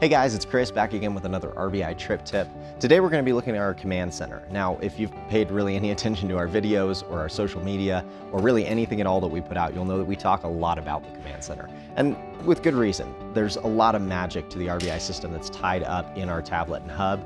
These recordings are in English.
Hey guys, it's Chris back again with another RVi trip tip. Today we're going to be looking at our command center. Now, if you've paid really any attention to our videos or our social media or really anything at all that we put out, you'll know that we talk a lot about the command center. And with good reason. There's a lot of magic to the RVi system that's tied up in our tablet and hub.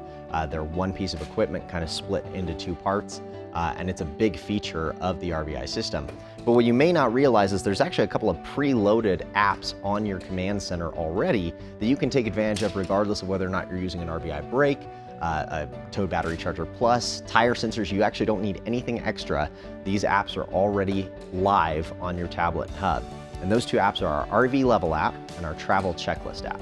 They're one piece of equipment kind of split into two parts, and it's a big feature of the RVi system. But what you may not realize is there's actually a couple of preloaded apps on your command center already that you can take advantage of regardless of whether or not you're using an RVi brake, a towed battery charger plus, tire sensors. You actually don't need anything extra. These apps are already live on your tablet and hub. And those two apps are our RV Level app and our Travel Checklist app.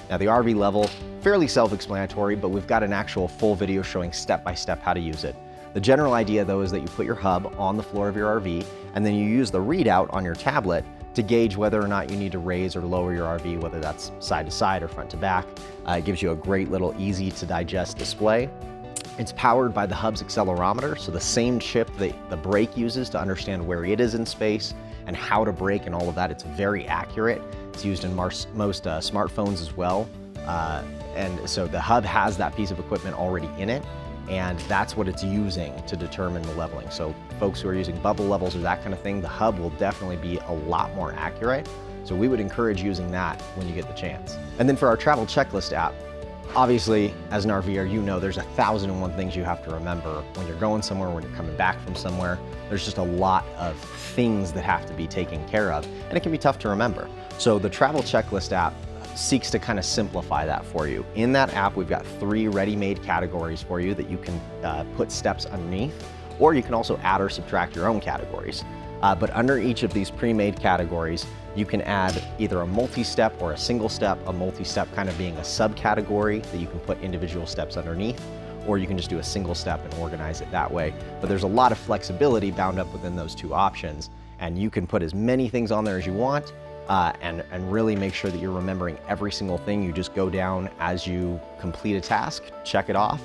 Now the RV Level, fairly self-explanatory, but we've got an actual full video showing step-by-step how to use it. The general idea though is that you put your hub on the floor of your RV and then you use the readout on your tablet to gauge whether or not you need to raise or lower your RV, whether that's side to side or front to back. It gives you a great little easy to digest display. It's powered by the hub's accelerometer, so the same chip that the brake uses to understand where it is in space and how to brake and all of that. It's very accurate. It's used in most smartphones as well. And so the hub has that piece of equipment already in it, and that's what it's using to determine the leveling. So folks who are using bubble levels or that kind of thing, the hub will definitely be a lot more accurate. So we would encourage using that when you get the chance. And then for our Travel Checklist app, obviously, as an RVer, you know there's 1,001 things you have to remember when you're going somewhere, when you're coming back from somewhere. There's just a lot of things that have to be taken care of, and it can be tough to remember. So the Travel Checklist app seeks to kind of simplify that for you. In that app, we've got 3 ready-made categories for you that you can put steps underneath, or you can also add or subtract your own categories. But under each of these pre-made categories, you can add either a multi-step or a single step, a multi-step kind of being a subcategory that you can put individual steps underneath, or you can just do a single step and organize it that way. But there's a lot of flexibility bound up within those two options, and you can put as many things on there as you want, and really make sure that you're remembering every single thing. You just go down as you complete a task, check it off.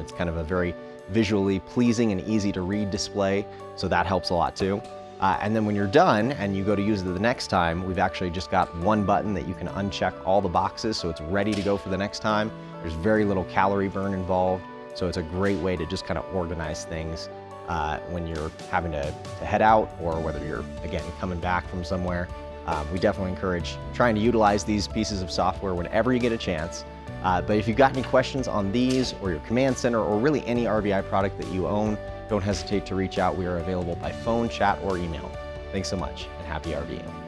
It's kind of a very visually pleasing and easy to read display, so that helps a lot too. And then when you're done and you go to use it the next time, we've actually just got one button that you can uncheck all the boxes, so it's ready to go for the next time. There's very little calorie burn involved, so it's a great way to just kind of organize things when you're having to head out, or whether you're, again, coming back from somewhere. We definitely encourage trying to utilize these pieces of software whenever you get a chance. But if you've got any questions on these or your command center or really any RVi product that you own, don't hesitate to reach out. We are available by phone, chat, or email. Thanks so much, and happy RVing.